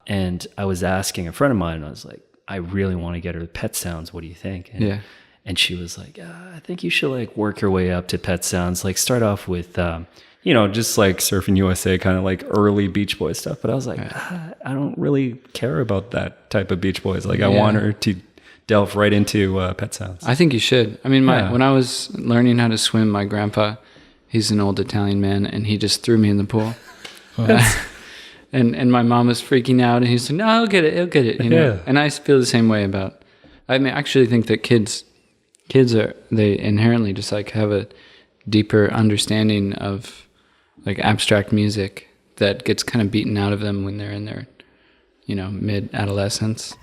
And I was asking a friend of mine, I was like, I really want to get her Pet Sounds. What do you think? And she was like, I think you should like work your way up to Pet Sounds. Like start off with, just like Surfing USA, kind of like early Beach Boys stuff. But I was like, I don't really care about that type of Beach Boys. Like I want her to delve right into Pet Sounds. I think you should. I mean, when I was learning how to swim, my grandpa, he's an old Italian man, and he just threw me in the pool. And my mom was freaking out, and he's like, no, he'll get it, you know? And I feel the same way about, I mean, I actually think that kids they inherently just like have a deeper understanding of like abstract music that gets kind of beaten out of them when they're in their, mid-adolescence.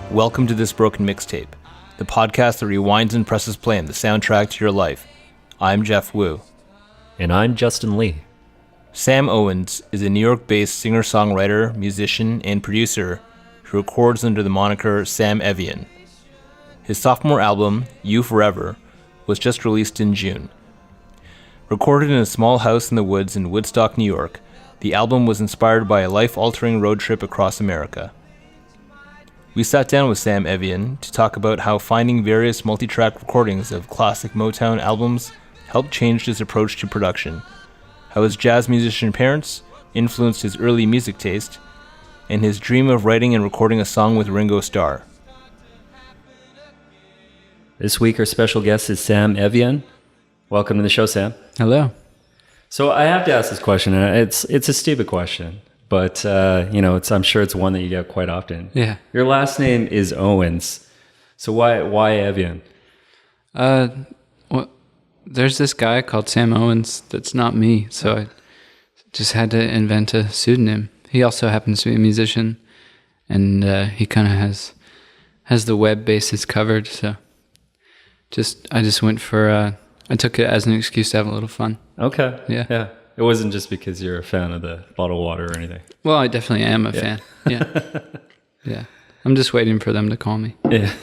Welcome to This Broken Mixtape, the podcast that rewinds and presses play on the soundtrack to your life. I'm Jeff Wu. And I'm Justin Lee. Sam Owens is a New York-based singer-songwriter, musician, and producer who records under the moniker Sam Evian. His sophomore album, You Forever, was just released in June. Recorded in a small house in the woods in Woodstock, New York, the album was inspired by a life-altering road trip across America. We sat down with Sam Evian to talk about how finding various multi-track recordings of classic Motown albums helped change his approach to production, how his jazz musician parents influenced his early music taste, and his dream of writing and recording a song with Ringo Starr. This week, our special guest is Sam Evian. Welcome to the show, Sam. Hello. So I have to ask this question, and it's a stupid question. But, I'm sure it's one that you get quite often. Yeah. Your last name is Owens. So why Evian? Well, there's this guy called Sam Owens that's not me. So I just had to invent a pseudonym. He also happens to be a musician. And he kind of has the web bases covered. So I just went for, I took it as an excuse to have a little fun. Okay. Yeah. It wasn't just because you're a fan of the bottled water or anything. Well, I definitely am a fan. Yeah. Yeah. I'm just waiting for them to call me. Yeah.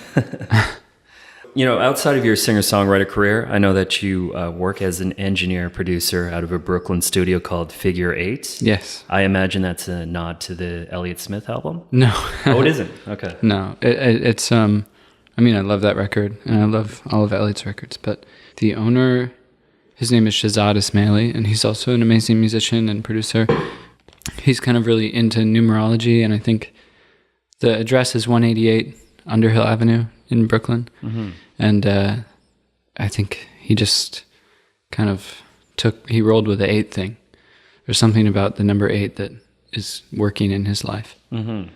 Outside of your singer-songwriter career, I know that you work as an engineer-producer out of a Brooklyn studio called Figure 8. Yes. I imagine that's a nod to the Elliott Smith album? No. Oh, it isn't? Okay. No. It's, I love that record, and I love all of Elliott's records, but the owner... His name is Shahzad Ismaili, and he's also an amazing musician and producer. He's kind of really into numerology, and I think the address is 188 Underhill Avenue in Brooklyn. Mm-hmm. And I think he just kind of he rolled with the 8 thing. There's something about the number 8 that is working in his life. Mm-hmm.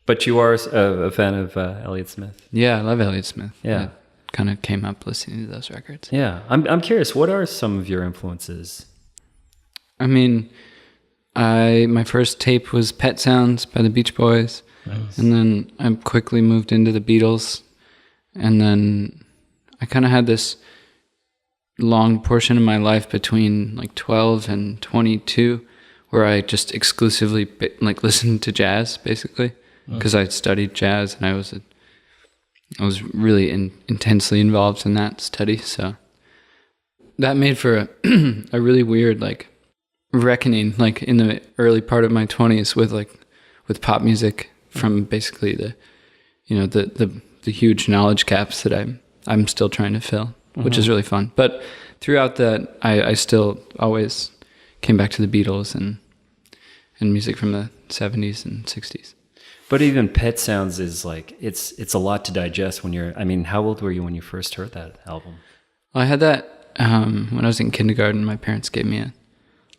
But you are a fan of Elliott Smith? Yeah, I love Elliott Smith. Yeah. Kind of came up listening to those records. Yeah. I'm curious, what are some of your influences? I mean, my first tape was Pet Sounds by the Beach Boys. Nice. And then I quickly moved into the Beatles. And then I kind of had this long portion of my life between like 12 and 22 where I just exclusively listened to jazz, basically, because I studied jazz and I was really intensely involved in that study, so that made for a really weird reckoning in the early part of my 20s with pop music from basically the huge knowledge gaps that I'm still trying to fill, which is really fun. But throughout that, I still always came back to the Beatles and music from the 70s and 60s. But even Pet Sounds is it's a lot to digest when how old were you when you first heard that album? Well, I had that when I was in kindergarten. My parents gave me a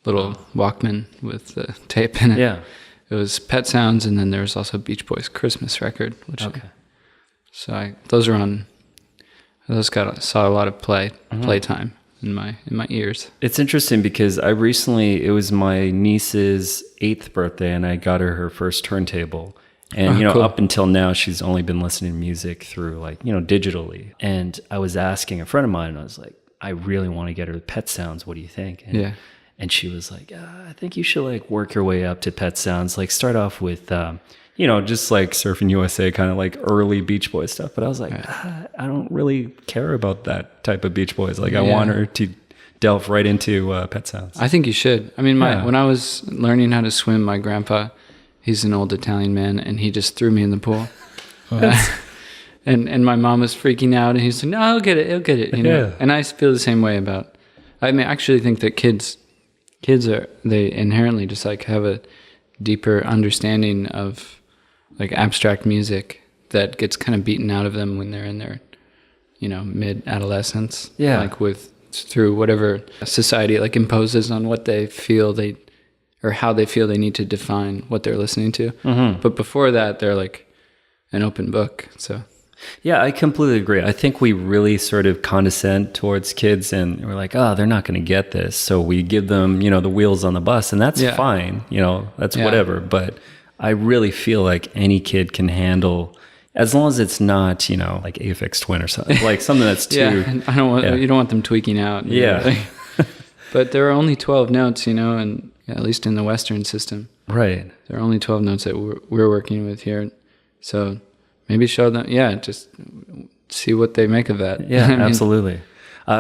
little Walkman with the tape in it. Yeah. It was Pet Sounds, and then there was also Beach Boys' Christmas record. Those saw a lot of playtime in my ears. It's interesting because it was my niece's 8th birthday, and I got her first turntable. And, cool. up until now, she's only been listening to music through like, digitally. And I was asking a friend of mine, I was like, I really want to get her to Pet Sounds. What do you think? And she was like, I think you should like work your way up to Pet Sounds. Like start off with, just like Surfing USA, kind of like early Beach Boys stuff. But I was like, I don't really care about that type of Beach Boys. Like I want her to delve right into Pet Sounds. I think you should. I mean, when I was learning how to swim, my grandpa, he's an old Italian man, and he just threw me in the pool. And my mom was freaking out, and he's like, no, he'll get it, Yeah. And I feel the same way I actually think that kids they inherently just like have a deeper understanding of like abstract music that gets kind of beaten out of them when they're in their, mid-adolescence. Yeah. Like through whatever society like imposes on what they feel or how they feel they need to define what they're listening to. Mm-hmm. But before that, they're like an open book. So yeah, I completely agree. I think we really sort of condescend towards kids, and we're like, oh, they're not going to get this. So we give them, the wheels on the bus, and that's fine. That's whatever. But I really feel like any kid can handle, as long as it's not, like Aphex Twin or something, like something that's too. You don't want them tweaking out. Yeah. But there are only 12 notes, and at least in the Western system. Right. There are only 12 notes that we're working with here. So maybe show them, just see what they make of that. Yeah, absolutely.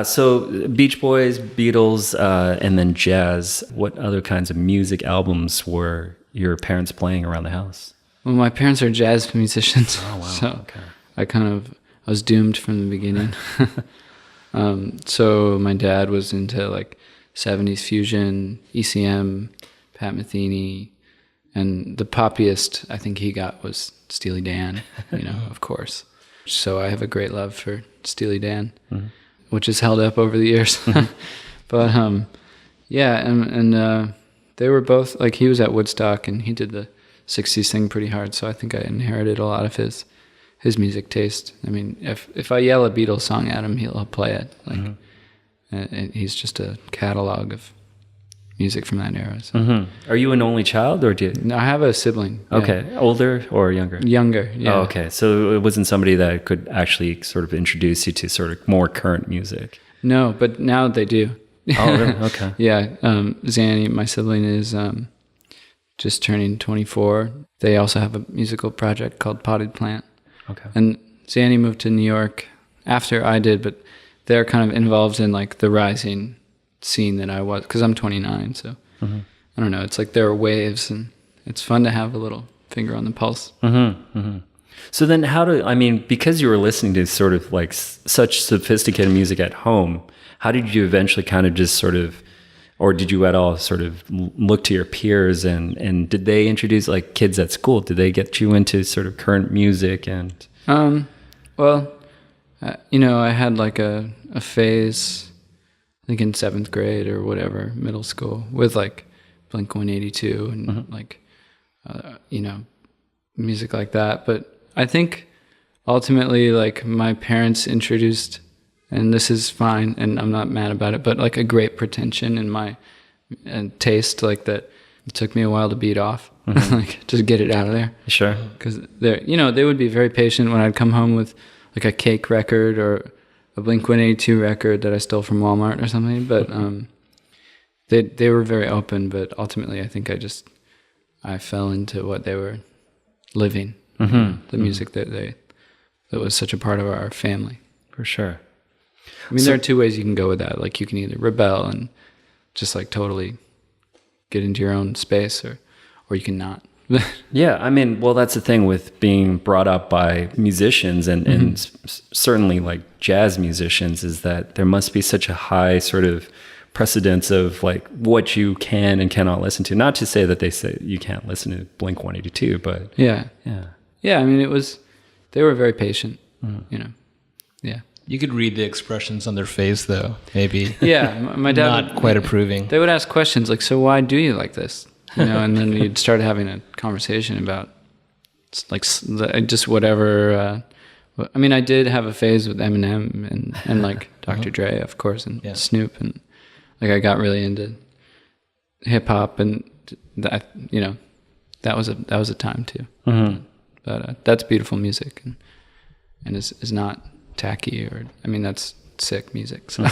So Beach Boys, Beatles, and then jazz. What other kinds of music albums were your parents playing around the house? Well, my parents are jazz musicians. Oh, wow. So okay. I was doomed from the beginning. So my dad was into like 70s fusion, ECM, Pat Metheny, and the poppiest I think he got was Steely Dan, of course. So I have a great love for Steely Dan, which has held up over the years. But and they were both, like he was at Woodstock and he did the 60s thing pretty hard, so I think I inherited a lot of his music taste. I mean, if I yell a Beatles song at him, he'll play it. Like, and he's just a catalog of music from that era. So. Are you an only child, or do you? No, I have a sibling. Okay, older or younger? Younger. Yeah. Oh, okay. So it wasn't somebody that could actually sort of introduce you to sort of more current music. No, but now they do. Oh, really? Okay. Yeah. Zanny, my sibling, is just turning 24. They also have a musical project called Potted Plant. Okay. And Zanny moved to New York after I did, but they're kind of involved in like the rising scene that I was, because I'm 29. So I don't know. It's like there are waves, and it's fun to have a little finger on the pulse. So then because you were listening to sort of like such sophisticated music at home, how did you eventually kind of just sort of, or did you at all sort of look to your peers and did they introduce like kids at school? Did they get you into sort of current music and? I had like a phase, I think in 7th grade or whatever, middle school, with like Blink-182 and like, music like that. But I think ultimately like my parents introduced, and this is fine and I'm not mad about it, but like a great pretension in my taste, like that it took me a while to beat off, like just get it out of there. Sure. Because they would be very patient when I'd come home with like a Cake record or a Blink-182 record that I stole from Walmart or something. But they were very open, but ultimately I think I fell into what they were living, the music that was such a part of our family. For sure. I mean, there are two ways you can go with that. Like you can either rebel and just like totally get into your own space, or you can not. Yeah, I mean, well, that's the thing with being brought up by musicians and certainly like jazz musicians, is that there must be such a high sort of precedence of like what you can and cannot listen to. Not to say that they say you can't listen to Blink-182, but yeah. I mean, they were very patient, Yeah. You could read the expressions on their face, though. Maybe. Yeah, my dad not quite approving. They would ask questions like, "So why do you like this?" And then you'd start having a conversation about like just whatever. I mean, I did have a phase with Eminem and like Dr. Dre, of course, and Snoop, and like I got really into hip hop, and that that was a time too. But that's beautiful music, and is not tacky, or I mean, that's sick music. So.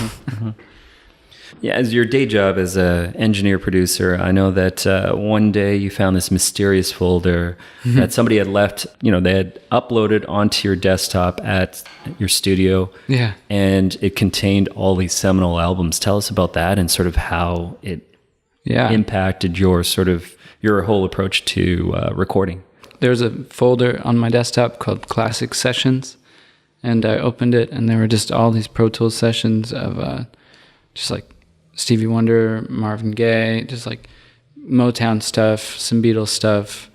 Yeah, as your day job as a engineer producer, I know that one day you found this mysterious folder that somebody had left. You know, they had uploaded onto your desktop at your studio. Yeah, and it contained all these seminal albums. Tell us about that and sort of how it impacted your whole approach to recording. There's a folder on my desktop called Classic Sessions, and I opened it, and there were just all these Pro Tools sessions of just like Stevie Wonder, Marvin Gaye, just like Motown stuff, some Beatles stuff,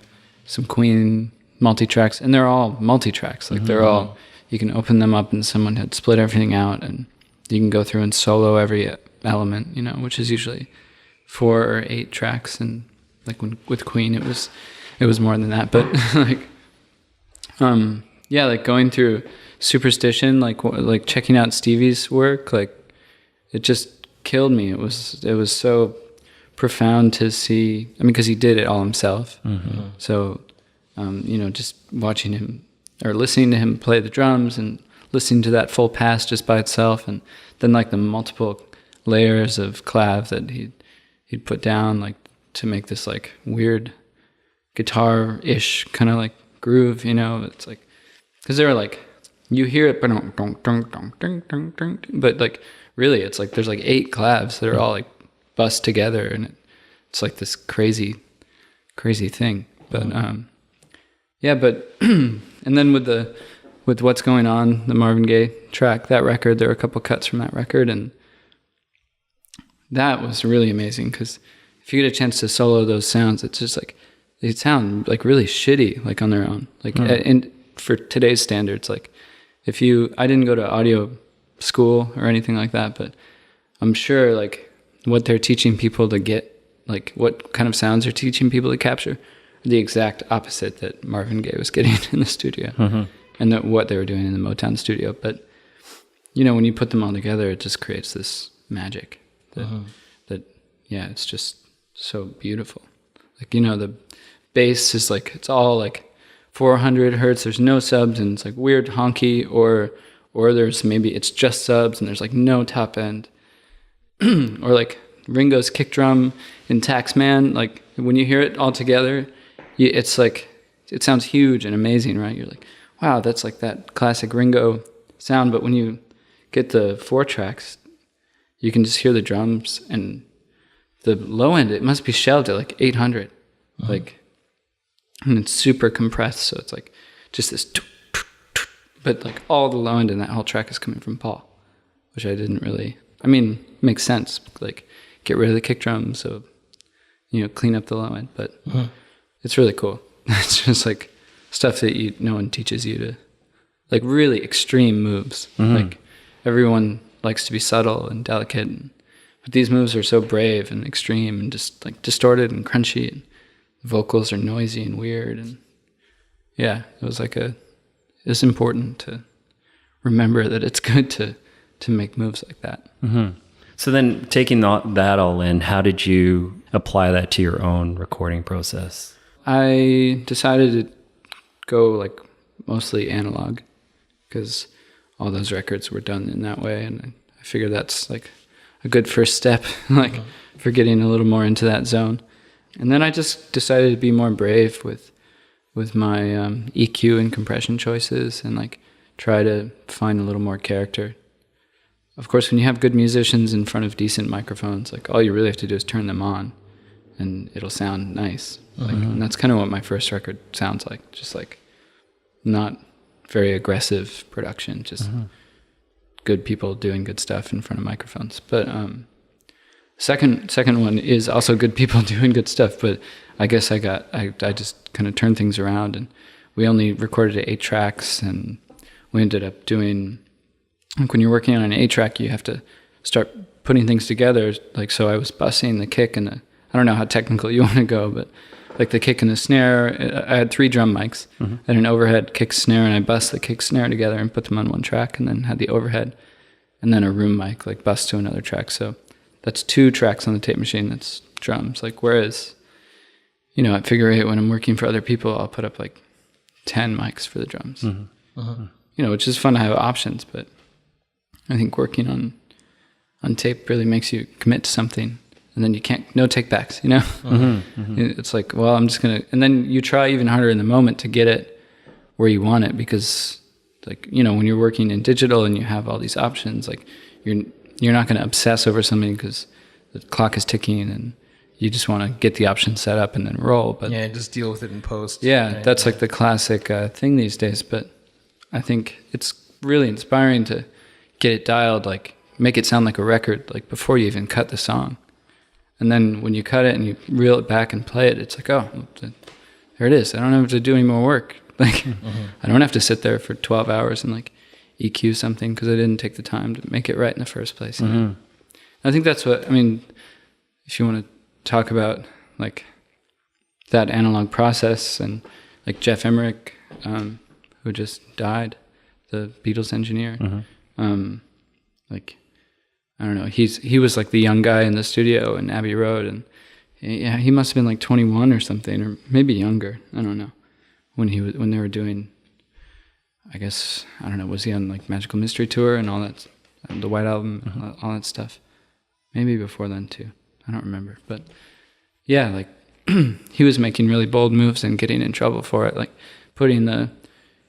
some Queen multi-tracks, and they're all multi-tracks. Like they're all, you can open them up and someone had split everything out, and you can go through and solo every element, you know, which is usually 4 or 8 tracks. And like with Queen, it was more than that. But like, like going through Superstition, like checking out Stevie's work, like it just killed me. It was so profound to see. I mean, because he did it all himself. Mm-hmm. So, just watching him or listening to him play the drums and listening to that full pass just by itself, and then like the multiple layers of clav that he'd put down, like to make this like weird guitar-ish kind of like groove. You know, it's like because they were like you hear it, but like. Really, it's like there's like 8 clavs that are all like bussed together, and it's like this crazy thing. But but and then with What's Going On, the Marvin Gaye track, that record, there were a couple cuts from that record, and that was really amazing because if you get a chance to solo those sounds, it's just like they sound like really shitty, like on their own, like and for today's standards, like I didn't go to audio school or anything like that, but I'm sure like what they're teaching people to get, like what kind of sounds they're teaching people to capture, are the exact opposite that Marvin Gaye was getting in the studio, and that what they were doing in the Motown studio. But you know, when you put them all together, it just creates this magic that it's just so beautiful. Like, you know, the bass is like, it's all like 400 hertz, there's no subs, and it's like weird honky, or there's maybe it's just subs and there's like no top end. Or like Ringo's kick drum in Taxman, like when you hear it all together, it's like, it sounds huge and amazing, right? You're like, wow, that's like that classic Ringo sound. But when you get the 4 tracks, you can just hear the drums, and the low end, it must be shelved at like 800, like, and it's super compressed. So it's like just this, but like all the low end in that whole track is coming from Paul, which I didn't really, I mean, makes sense. Like get rid of the kick drum. So, you know, clean up the low end, but it's really cool. It's just like stuff that no one teaches you to, like really extreme moves. Like everyone likes to be subtle and delicate, but these moves are so brave and extreme and just like distorted and crunchy, and vocals are noisy and weird. And yeah, it was like it's important to remember that it's good to make moves like that. So then taking that all in, how did you apply that to your own recording process? I decided to go like mostly analog because all those records were done in that way, and I figured that's like a good first step, like for getting a little more into that zone. And then I just decided to be more brave with my EQ and compression choices, and like try to find a little more character. Of course, when you have good musicians in front of decent microphones, like all you really have to do is turn them on, and it'll sound nice. Like, and that's kind of what my first record sounds like, just like not very aggressive production, just good people doing good stuff in front of microphones. But second one is also good people doing good stuff, but I guess I just kind of turned things around, and we only recorded 8 tracks, and we ended up doing, like when you're working on an 8-track, you have to start putting things together. Like, so I was bussing the kick and I don't know how technical you want to go, but like the kick and the snare, I had 3 drum mics. I had an overhead kick snare, and I bussed the kick snare together and put them on one track, and then had the overhead, and then a room mic, like bussed to another track. So that's 2 tracks on the tape machine. That's drums. Like, whereas, you know, at Figure 8, when I'm working for other people, I'll put up like 10 mics for the drums. Which is fun to have options, but I think working on tape really makes you commit to something, and then you can't, no take backs, It's like, well, I'm just going to, and then you try even harder in the moment to get it where you want it, because like, when you're working in digital and you have all these options, like you're not going to obsess over something because the clock is ticking and you just want to get the option set up and then roll. But just deal with it in post. Yeah, right? That's like the classic thing these days. But I think it's really inspiring to get it dialed, like make it sound like a record, like before you even cut the song. And then when you cut it and you reel it back and play it, it's like, oh, there it is. I don't have to do any more work. Like, I don't have to sit there for 12 hours and like EQ something because I didn't take the time to make it right in the first place. I think that's what, I mean, if you want to talk about like that analog process, and like Jeff Emmerich, who just died, the Beatles engineer, like, I don't know, he was like the young guy in the studio in Abbey Road, and he must have been like 21 or something, or maybe younger, I don't know, when they were doing, I guess, I don't know, was he on like Magical Mystery Tour and all that, the White Album, all that stuff? Maybe before then too. I don't remember. But yeah, like he was making really bold moves and getting in trouble for it, like putting the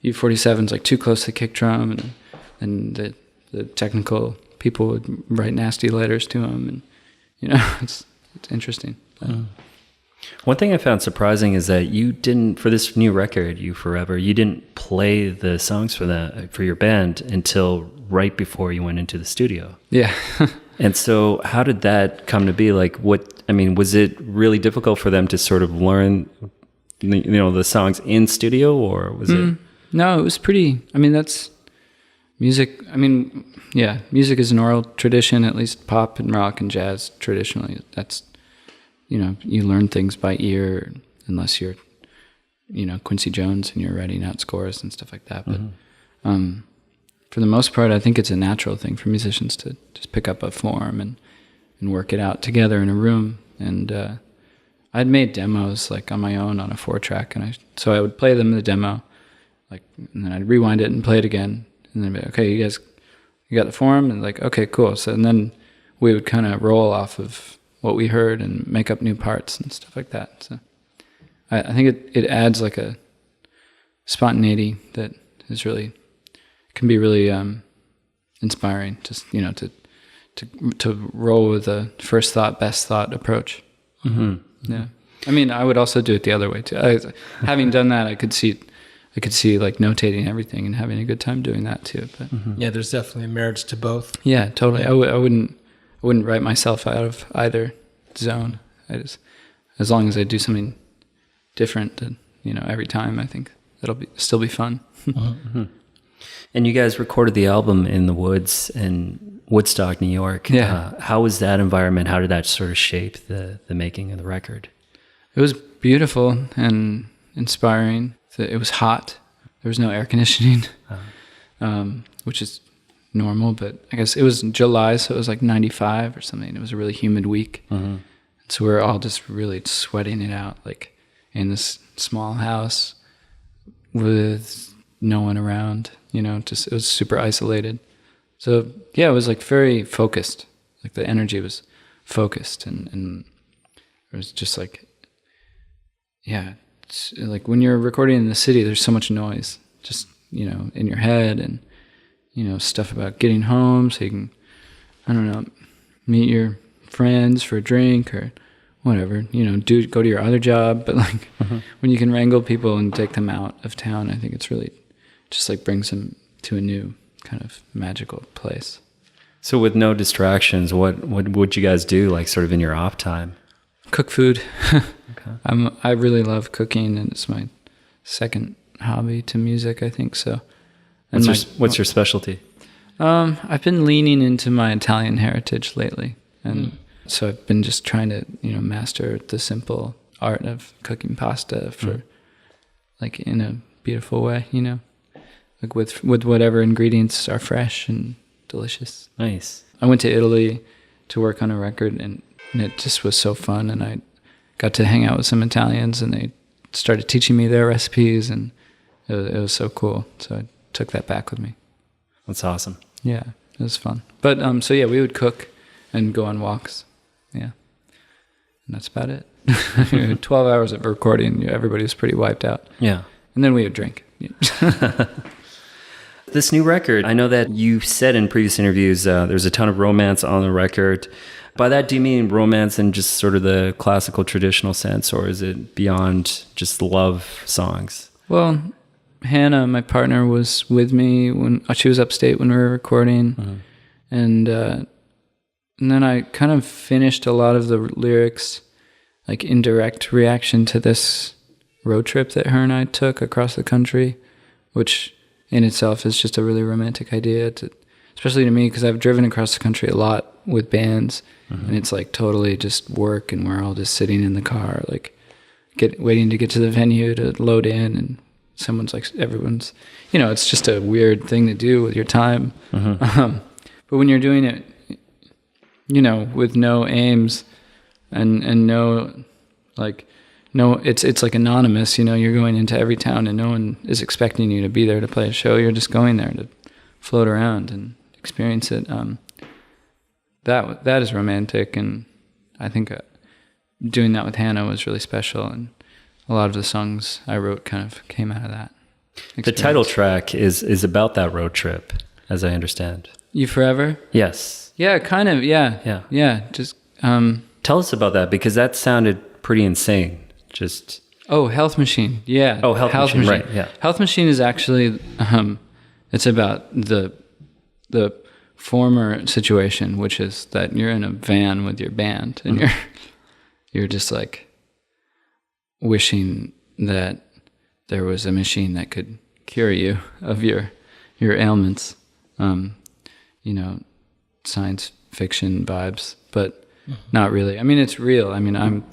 U-47s like too close to the kick drum, and the technical people would write nasty letters to him, and it's interesting. One thing I found surprising is that you didn't, for this new record, You Forever, you didn't play the songs for your band until right before you went into the studio. Yeah. And so how did that come to be? Like, was it really difficult for them to sort of learn, the songs in studio, or was it? No, it was pretty, that's music. Music is an oral tradition, at least pop and rock and jazz traditionally. That's, you learn things by ear unless you're, Quincy Jones and you're writing out scores and stuff like that. But for the most part, I think it's a natural thing for musicians to just pick up a form and work it out together in a room. And I'd made demos like on my own on a 4-track, and so I would play them in the demo, like, and then I'd rewind it and play it again, and then be like, okay, you guys, you got the form, and like, okay, cool. So and then we would kind of roll off of what we heard and make up new parts and stuff like that. So I think it adds like a spontaneity that is really, can be really inspiring. Just to roll with a first thought, best thought approach. Yeah, I would also do it the other way too. Having done that, I could see like notating everything and having a good time doing that too. But yeah, there's definitely merits to both. Yeah, totally. I wouldn't write myself out of either zone. As long as I do something different, every time, I think it'll still be fun. And you guys recorded the album in the woods in Woodstock, New York. Yeah. How was that environment? How did that sort of shape the making of the record? It was beautiful and inspiring. It was hot. There was no air conditioning, which is normal, but I guess it was July, so it was like 95 or something. It was a really humid week. So we were all just really sweating it out, like in this small house with no one around, it was super isolated. So yeah, it was like very focused. Like the energy was focused, and it was just like, yeah, it's like when you're recording in the city, there's so much noise, just, in your head, and, stuff about getting home so you can, I don't know, meet your friends for a drink or whatever, go to your other job. But like when you can wrangle people and take them out of town, I think it's really just like brings them to a new kind of magical place. So with no distractions, what would you guys do, like sort of in your off time? Cook food. Okay. I really love cooking, and it's my second hobby to music, I think so. And what's your specialty? I've been leaning into my Italian heritage lately, and so I've been just trying to, master the simple art of cooking pasta for, like, in a beautiful way, like with whatever ingredients are fresh and delicious. Nice. I went to Italy to work on a record, and it just was so fun, and I got to hang out with some Italians, and they started teaching me their recipes, and it was so cool. So I took that back with me. That's awesome. Yeah, it was fun. But so yeah, we would cook and go on walks. Yeah, and that's about it. 12 hours of recording, everybody was pretty wiped out. Yeah, and then we would drink. This new record, I know that you said in previous interviews there's a ton of romance on the record. By that, do you mean romance in just sort of the classical traditional sense, or is it beyond just love songs? Well, Hannah, my partner, was with me when she was upstate when we were recording, and then I kind of finished a lot of the lyrics, like in direct reaction to this road trip that her and I took across the country, which in itself is just a really romantic idea, especially to me, because I've driven across the country a lot with bands, and it's like totally just work, and we're all just sitting in the car, like waiting to get to the venue to load in, and everyone's, it's just a weird thing to do with your time. But when you're doing it, with no aims and no, like, no, it's like anonymous, you're going into every town and no one is expecting you to be there to play a show. You're just going there to float around and experience it. That is romantic, and I think doing that with Hannah was really special, and a lot of the songs I wrote kind of came out of that experience. The title track is about that road trip, as I understand. You Forever? Yes. Yeah, kind of, yeah. Yeah, just... Tell us about that, because that sounded pretty insane. Just... Oh, Health Machine, yeah. Oh, Health Machine, right, yeah. Health Machine is actually... it's about the former situation, which is that you're in a van with your band, and you're just like wishing that there was a machine that could cure you of your ailments. Science fiction vibes, but not really. I mean, it's real. I mean,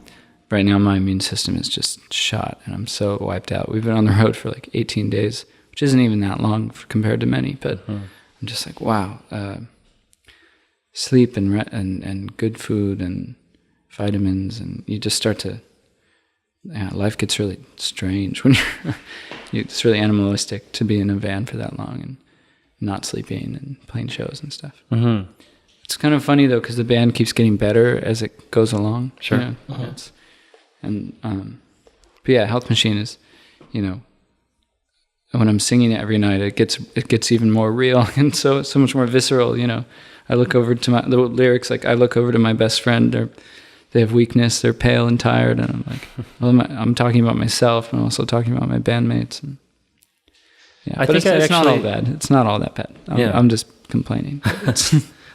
right now my immune system is just shot, and I'm so wiped out. We've been on the road for like 18 days, which isn't even that long compared to many, but I'm just like, wow. Sleep and good food and vitamins, and you just start to, life gets really strange when it's really animalistic to be in a van for that long and not sleeping and playing shows and stuff. It's kind of funny though, because the band keeps getting better as it goes along. Sure. But yeah, Health Machine is, when I'm singing it every night, it gets even more real and so much more visceral. I look over to the lyrics, like I look over to my best friend, they have weakness, they're pale and tired, and I'm like, well, I'm talking about myself, and I'm also talking about my bandmates. And yeah, but it's not all bad. It's not all that bad. I'm just complaining.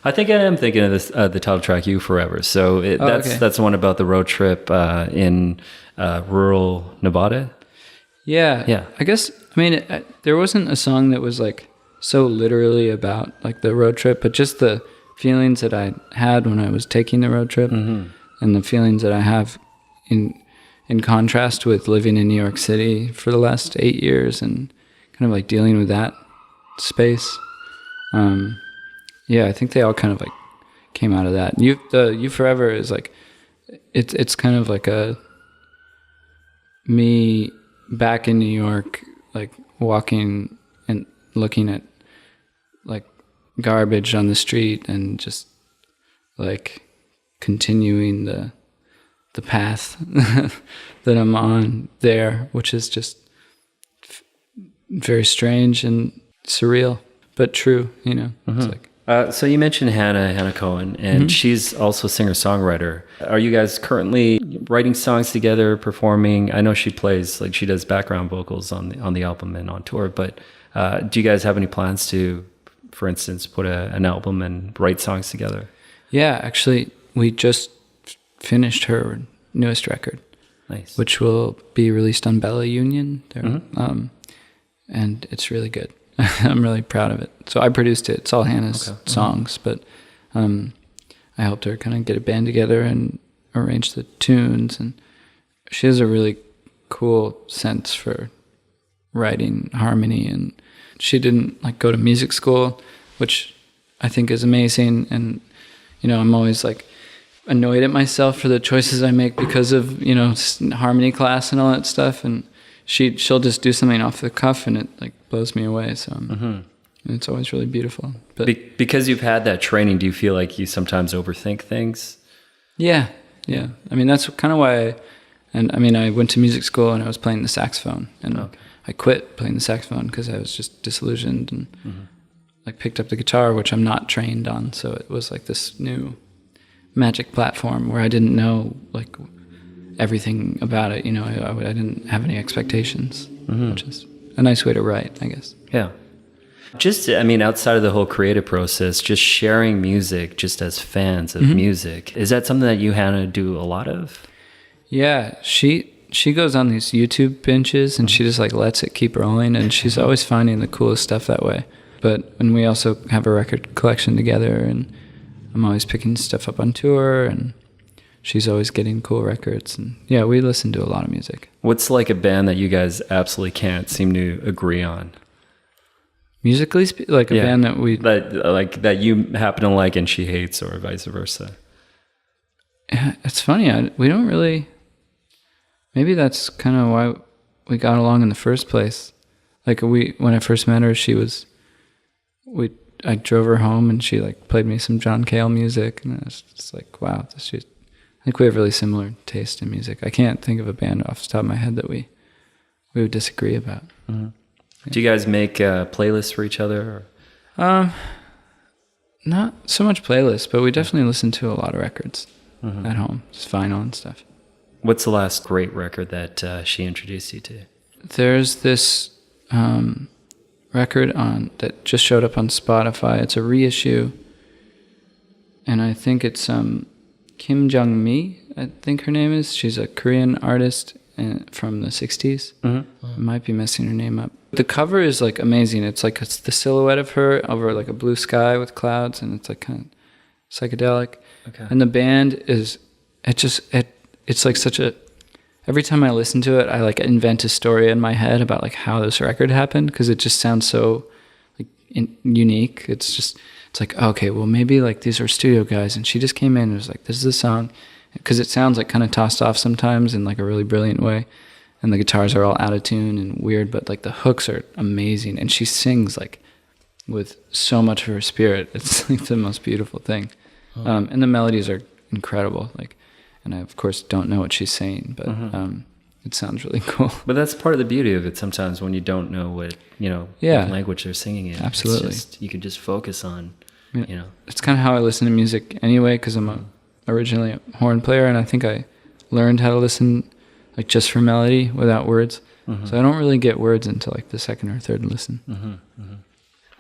I think I am thinking of this, the title track, "You Forever." So that's the one about the road trip in rural Nevada. Yeah. I guess, there wasn't a song that was like so literally about like the road trip, but just the feelings that I had when I was taking the road trip, and the feelings that I have in contrast with living in New York City for the last 8 years and kind of like dealing with that space. I think they all kind of like came out of that. You Forever is like, it's kind of like me back in New York, like walking and looking at like garbage on the street and just like continuing the path that I'm on there, which is just very strange and surreal, but true, It's like, so you mentioned Hannah Cohen, and she's also a singer-songwriter. Are you guys currently writing songs together, performing? I know she plays, like she does background vocals on the album and on tour, but do you guys have any plans to, for instance, put an album and write songs together? Yeah, actually, we just finished her newest record, nice, which will be released on Bella Union, and it's really good. I'm really proud of it. So I produced it. It's all Hannah's songs, but I helped her kind of get a band together and arrange the tunes. And she has a really cool sense for writing harmony. And she didn't like go to music school, which I think is amazing. And I'm always like annoyed at myself for the choices I make because of harmony class and all that stuff. And she'll just do something off the cuff and it like blows me away. So it's always really beautiful. But because you've had that training, do you feel like you sometimes overthink things? Yeah. I mean, that's kind of why. I went to music school and I was playing the saxophone, and I quit playing the saxophone because I was just disillusioned, and like picked up the guitar, which I'm not trained on. So it was like this new magic platform where I didn't know like everything about it. You know, I didn't have any expectations, which is a nice way to write, I guess. Yeah. Just, I mean, outside of the whole creative process, just sharing music just as fans of music, is that something that you, Hannah, do a lot of? Yeah, she goes on these YouTube benches and she just like lets it keep rolling, and she's always finding the coolest stuff that way. But when we also have a record collection together, and I'm always picking stuff up on tour, and she's always getting cool records. And yeah, we listen to a lot of music. What's like a band that you guys absolutely can't seem to agree on? Musically, like a band that you happen to like and she hates, or vice versa. Yeah, it's funny. We don't really. Maybe that's kind of why we got along in the first place. Like when I first met her, I drove her home and she like played me some John Cale music, and I was just like, wow, I think we have really similar taste in music. I can't think of a band off the top of my head that we would disagree about. Yeah. Do you guys make playlists for each other? Not so much playlists, but we definitely listen to a lot of records at home, just vinyl and stuff. What's the last great record that she introduced you to? There's this record that just showed up on Spotify. It's a reissue, and I think it's Kim Jung-mi, I think her name is. She's a Korean artist from the 60s. I might be messing her name up. The cover is like amazing. It's the silhouette of her over like a blue sky with clouds, and it's like kind of psychedelic. Okay. And the band is, it's like such a, every time I listen to it, I like invent a story in my head about like how this record happened, because it just sounds so like unique. It's like, okay, well maybe like these are studio guys, and she just came in and was like, this is a song, because it sounds like kind of tossed off sometimes in like a really brilliant way. And the guitars are all out of tune and weird, but like the hooks are amazing. And she sings like with so much of her spirit. It's like the most beautiful thing. And the melodies are incredible. Like, and I of course don't know what she's saying, but it sounds really cool. But that's part of the beauty of it sometimes, when you don't know what, what language they're singing in. Absolutely. You can just focus on, It's kind of how I listen to music anyway, because I'm originally a horn player, and I think I learned how to listen like just for melody without words. So I don't really get words until like the second or third listen.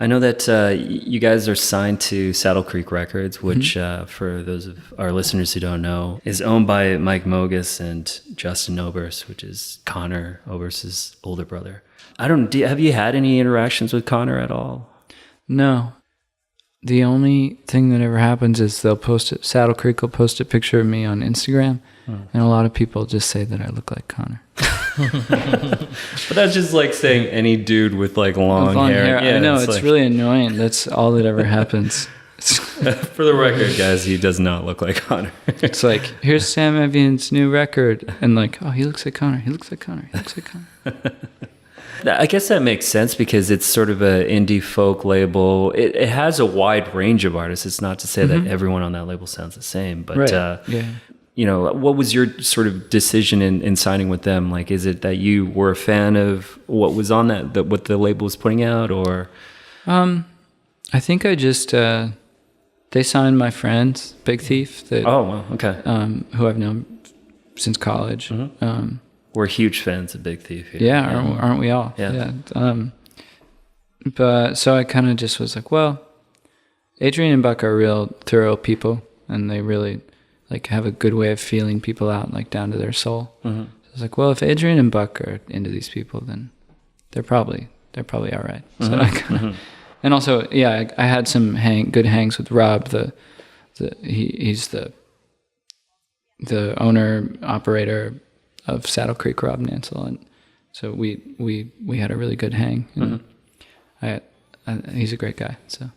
I know that you guys are signed to Saddle Creek Records, which for those of our listeners who don't know, is owned by Mike Mogus and Justin Oberst, which is Connor Oberst's older brother. Have you had any interactions with Connor at all? No. The only thing that ever happens is Saddle Creek will post a picture of me on Instagram, and a lot of people just say that I look like Connor. But that's just like saying any dude with like long hair. Yeah, I know, it's like, really annoying. That's all that ever happens. For the record, guys, he does not look like Connor. It's like, here's Sam Evian's new record, and like, oh, he looks like Connor. He looks like Connor. He looks like Connor. I guess that makes sense, because it's sort of an indie folk label. It has a wide range of artists. It's not to say that everyone on that label sounds the same, but what was your sort of decision in signing with them? Like, is it that you were a fan of what was on what the label was putting out, or? I think I just they signed my friends, Big Thief. Who I've known since college. We're huge fans of Big Thief here. Yeah, aren't we all? Yeah. But so I kind of just was like, well, Adrian and Buck are real thorough people, and they really like have a good way of feeling people out, like down to their soul. So I was like, well, if Adrian and Buck are into these people, then they're probably all right. So I kind of, and also, I had some good hangs with Rob. He's the owner operator of Saddle Creek, Rob Nansel, and so we had a really good hang. And he's a great guy. So,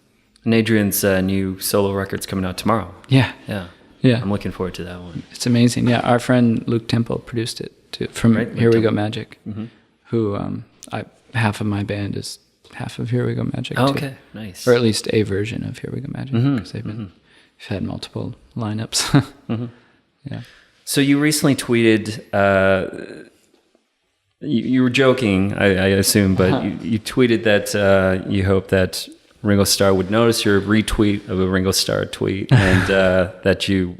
and Adrian's new solo record's coming out tomorrow. Yeah. I'm looking forward to that one. It's amazing. Yeah, our friend Luke Temple produced it too, from Here We Go Magic. who half of my band is half of Here We Go Magic. Oh, too. okay, nice. Or at least a version of Here We Go Magic, because we've had multiple lineups. Yeah. So you recently tweeted. You were joking, I assume, but you tweeted that you hope that Ringo Starr would notice your retweet of a Ringo Starr tweet, and that you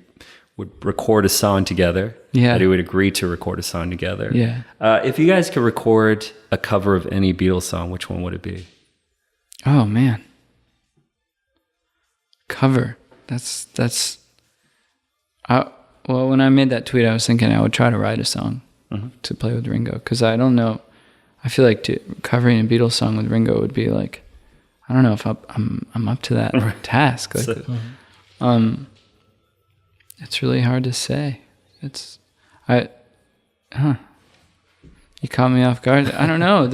would record a song together. Yeah. That he would agree to record a song together. Yeah. If you guys could record a cover of any Beatles song, which one would it be? Oh man. Cover. That's. Well, when I made that tweet, I was thinking I would try to write a song to play with Ringo, because I don't know. I feel like covering a Beatles song with Ringo would be like, I don't know if I'm up to that task. Like, it's really hard to say. You caught me off guard. I don't know.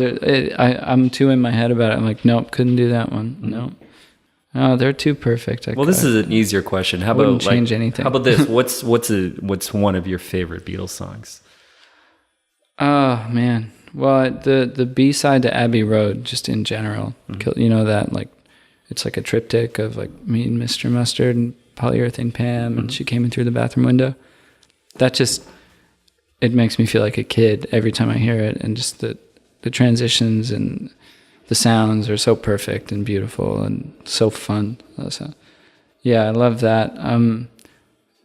I'm too in my head about it. I'm like, nope, couldn't do that one. Nope. No, they're too perfect. This is an easier question. How about change anything? How about this? What's one of your favorite Beatles songs? Oh man. Well, the B-side to Abbey Road, just in general, you know that, like, it's like a triptych of like me and Mr. Mustard and Polyurethane Pam, and she came in through the bathroom window. That just, it makes me feel like a kid every time I hear it, and just the transitions and the sounds are so perfect and beautiful and so fun. So, yeah, I love that. Long,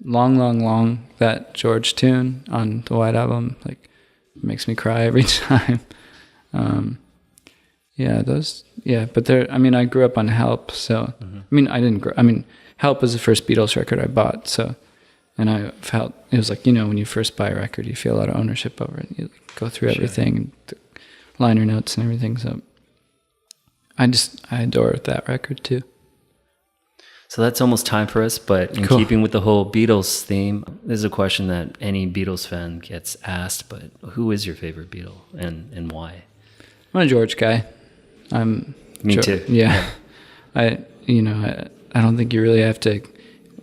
Long, Long, that George tune on the White Album, like, makes me cry every time. But I grew up on Help, so, Help was the first Beatles record I bought, so, and I felt, it was like, when you first buy a record, you feel a lot of ownership over it. You go through everything, and the liner notes and everything, so I adore that record too. So that's almost time for us, but in keeping with the whole Beatles theme, this is a question that any Beatles fan gets asked, but who is your favorite Beatle and why? I'm a George guy. Me too. Yeah. I don't think you really have to,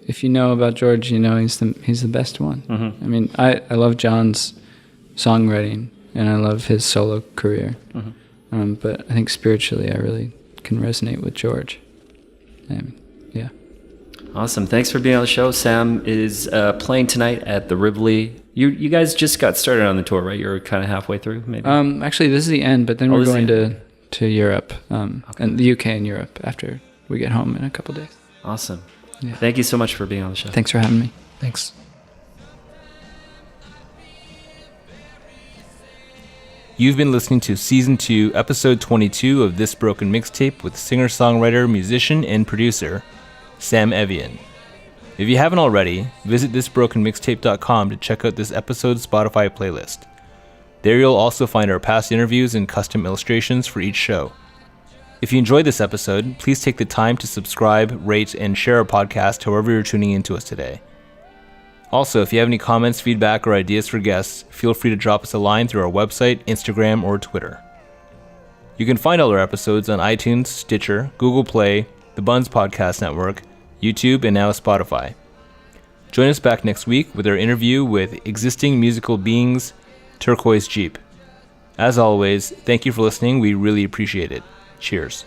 if you know about George, he's the best one. I mean, I love John's songwriting, and I love his solo career. But I think spiritually I really can resonate with George. Yeah. Awesome. Thanks for being on the show. Sam is playing tonight at the Rivoli. You guys just got started on the tour, right? You're kind of halfway through, maybe? Actually, this is the end, but then we're going to Europe, and the UK and Europe after we get home in a couple days. Awesome. Yeah. Thank you so much for being on the show. Thanks for having me. Thanks. You've been listening to Season 2, Episode 22 of This Broken Mixtape with singer-songwriter, musician, and producer, Sam Evian. If you haven't already, visit thisbrokenmixtape.com to check out this episode's Spotify playlist. There you'll also find our past interviews and custom illustrations for each show. If you enjoyed this episode, please take the time to subscribe, rate, and share our podcast however you're tuning into us today. Also, if you have any comments, feedback, or ideas for guests, feel free to drop us a line through our website, Instagram, or Twitter. You can find all our episodes on iTunes, Stitcher, Google Play, the Buns Podcast Network, YouTube, and now Spotify. Join us back next week with our interview with Existing Musical Beings, Turquoise Jeep. As always, thank you for listening. We really appreciate it. Cheers.